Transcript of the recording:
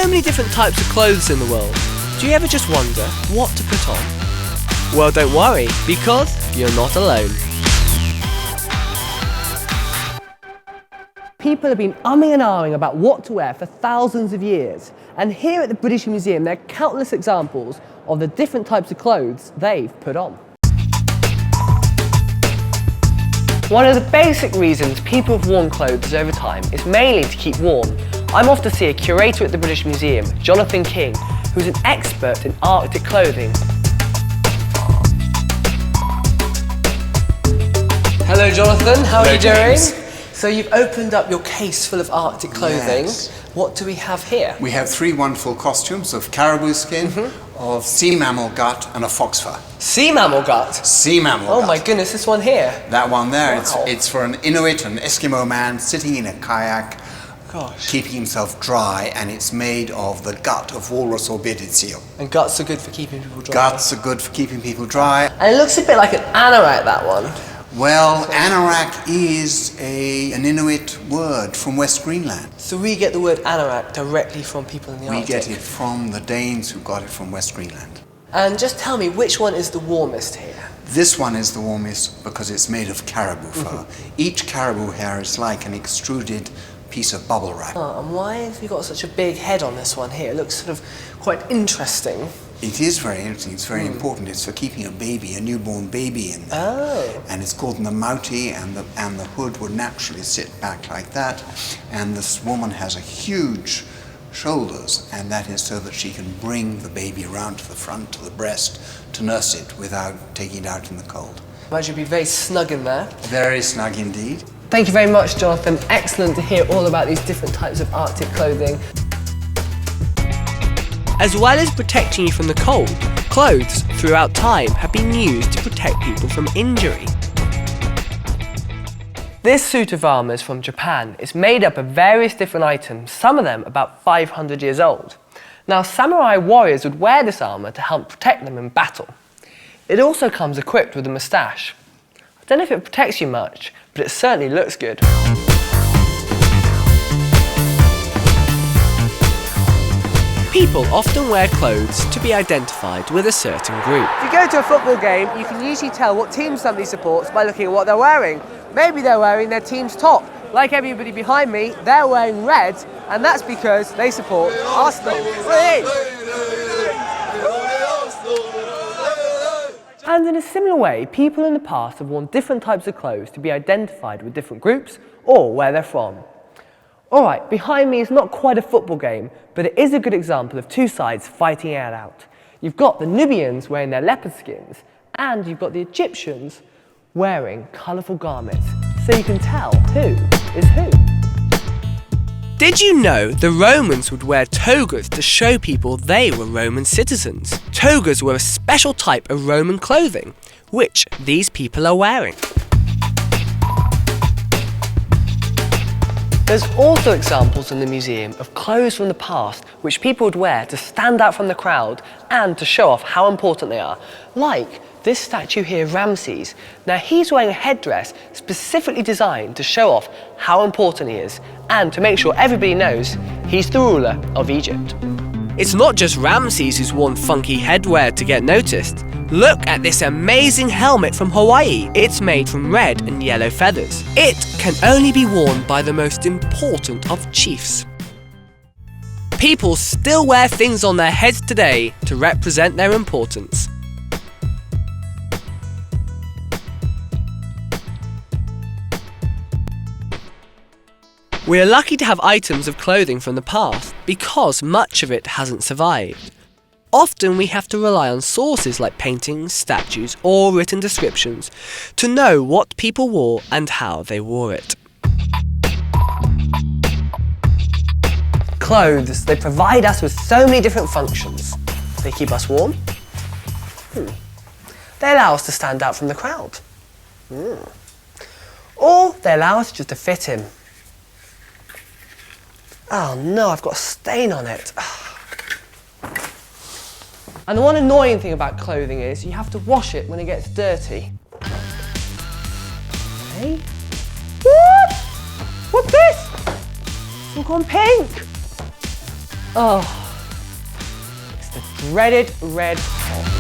so many different types of clothes in the world. Do you ever just wonder what to put on? Well, don't worry, because you're not alone. People have been umming and ahhing about what to wear for thousands of years, and here at the British Museum there are countless examples of the different types of clothes they've put on. One of the basic reasons people have worn clothes over time is mainly to keep warm. I'm off to see a curator at the British Museum, Jonathan King, who's an expert in Arctic clothing. Hello Jonathan, how are you doing? So you've opened up your case full of Arctic clothing. Yes. What do we have here? We have 3 wonderful costumes of caribou skin, of sea mammal gut and a fox fur. Sea mammal gut? Sea mammal Oh gut. my goodness, this one here. That one there, Wow. it's for an Inuit, an Eskimo man sitting in a kayak, Gosh. keeping himself dry, and it's made of the gut of walrus or bearded seal. And guts are good for keeping people dry. Guts are good for keeping people dry. And it looks a bit like an anorak, that one. Well, anorak is an Inuit word from West Greenland. So we get the word anorak directly from people in the We Arctic. get it from the Danes who got it from West Greenland. And just tell me, which one is the warmest here? This one is the warmest because it's made of caribou fur. Each caribou hair is like an extruded piece of bubble wrap. Oh, and why have you got such a big head on this one here? It looks sort of quite interesting. It is very interesting, it's very important. It's for keeping a baby, a newborn baby in there. Oh. And it's called the moutie, and the hood would naturally sit back like that. And this woman has a huge shoulders, and that is so that she can bring the baby around to the front, to the breast, to nurse it without taking it out in the cold. Imagine you'd be very snug in there. Very snug indeed. Thank you very much, Jonathan. Excellent to hear all about these different types of Arctic clothing. As well as protecting you from the cold, clothes throughout time have been used to protect people from injury. This suit of armour is from Japan. It's made up of various different items, some of them about 500 years old. Now, samurai warriors would wear this armour to help protect them in battle. It also comes equipped with a moustache. I don't know if it protects you much, but it certainly looks good. People often wear clothes to be identified with a certain group. If you go to a football game, you can usually tell what team somebody supports by looking at what they're wearing. Maybe they're wearing their team's top. Like everybody behind me, they're wearing red, and that's because they support Arsenal. And in a similar way, people in the past have worn different types of clothes to be identified with different groups or where they're from. Alright, behind me is not quite a football game, but it is a good example of 2 sides fighting it out. You've got the Nubians wearing their leopard skins, and you've got the Egyptians wearing colourful garments, so you can tell who is who. Did you know the Romans would wear togas to show people they were Roman citizens? Togas were a special type of Roman clothing, which these people are wearing. There's also examples in the museum of clothes from the past which people would wear to stand out from the crowd and to show off how important they are. Like this statue here of Ramses. Now he's wearing a headdress specifically designed to show off how important he is and to make sure everybody knows he's the ruler of Egypt. It's not just Ramses who's worn funky headwear to get noticed. Look at this amazing helmet from Hawaii. It's made from red and yellow feathers. It can only be worn by the most important of chiefs. People still wear things on their heads today to represent their importance. We are lucky to have items of clothing from the past because much of it hasn't survived. Often we have to rely on sources like paintings, statues, or written descriptions to know what people wore and how they wore it. Clothes, they provide us with so many different functions. They keep us warm. They allow us to stand out from the crowd. Or they allow us just to fit in. Oh no, I've got a stain on it. And the one annoying thing about clothing is you have to wash it when it gets dirty. Hey? What? What's this? It's gone pink. Oh, it's the dreaded red hot.